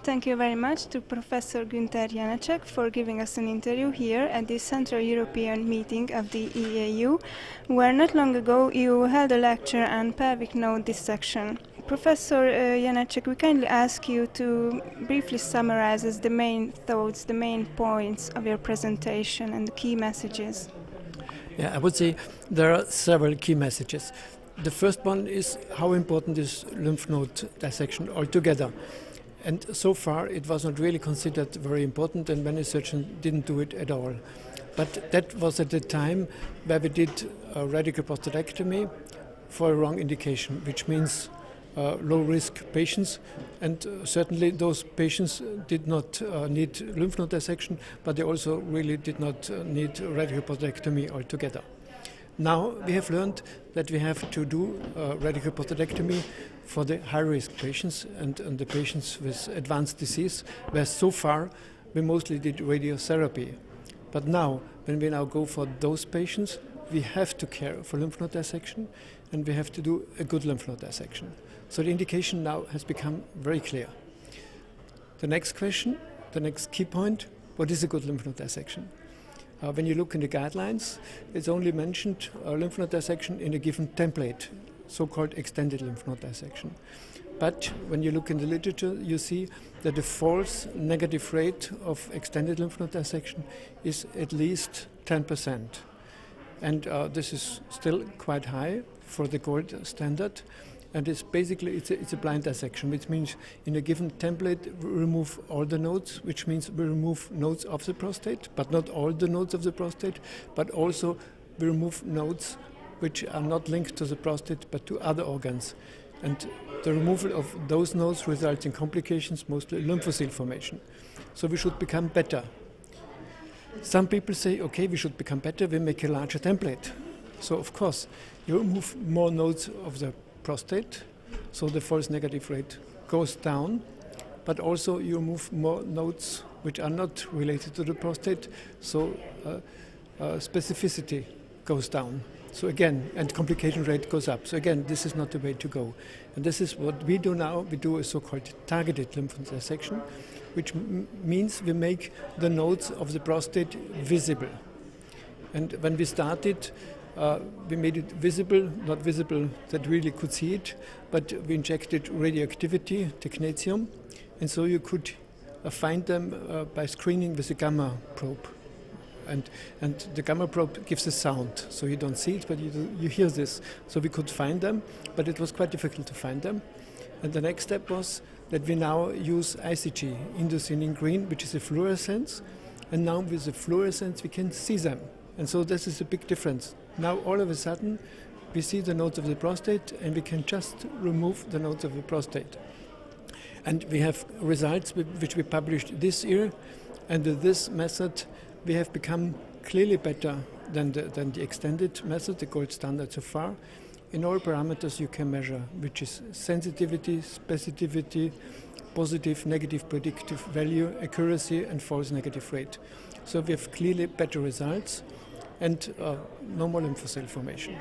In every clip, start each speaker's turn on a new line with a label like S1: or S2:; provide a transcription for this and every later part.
S1: Thank you very much to Professor Gunter Janetschek for giving us an interview here at the Central European meeting of the EAU, where not long ago you held a lecture on pelvic node dissection. Professor Janetschek, we kindly ask you to briefly summarize as the main thoughts, the main points of your presentation and the key messages.
S2: Yeah, I would say there are several key messages. The first one is how important is lymph node dissection altogether. And so far it was not really considered very important, and many surgeons didn't do it at all. But that was at the time where we did a radical prostatectomy for a wrong indication, which means low-risk patients, and certainly those patients did not need lymph node dissection, but they also really did not need radical prostatectomy altogether. Now we have learned that we have to do radical prostatectomy for the high-risk patients and the patients with advanced disease, where so far we mostly did radiotherapy. But now, when we now go for those patients, we have to care for lymph node dissection, and we have to do a good lymph node dissection. So the indication now has become very clear. The next question, the next key point, what is a good lymph node dissection? When you look in the guidelines, it's only mentioned lymph node dissection in a given template, so-called extended lymph node dissection. But when you look in the literature, you see that the false negative rate of extended lymph node dissection is at least 10%. And this is still quite high for the gold standard. And it's basically it's a blind dissection, which means in a given template we remove all the nodes, which means we remove nodes of the prostate, but not all the nodes of the prostate, but also we remove nodes which are not linked to the prostate but to other organs. And the removal of those nodes results in complications, mostly lymphocyte formation. So we should become better. Some people say, okay, we should become better, we make a larger template. So of course, you remove more nodes of the prostate, so the false negative rate goes down, but also you remove more nodes which are not related to the prostate, so specificity goes down. So again, and complication rate goes up. So again, this is not the way to go. And this is what we do now. We do a so-called targeted lymph node dissection, which means we make the nodes of the prostate visible. And when we started, we made it visible, not visible that really could see it, but we injected radioactivity, technetium, and so you could find them by screening with a gamma probe. And the gamma probe gives a sound, so you don't see it, but you hear this. So we could find them, but it was quite difficult to find them. And the next step was that we now use ICG, indocyanine green, which is a fluorescence, and now with the fluorescence we can see them. And so this is a big difference. Now all of a sudden we see the nodes of the prostate and we can just remove the nodes of the prostate. And we have results which we published this year, and with this method we have become clearly better than the extended method, the gold standard so far, in all parameters you can measure, which is sensitivity, specificity, positive, negative predictive value, accuracy, and false negative rate. So we have clearly better results and no more lymphocyte formation.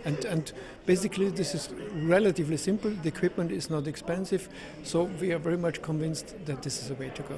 S2: And basically this is relatively simple. The equipment is not expensive, so we are very much convinced that this is the way to go.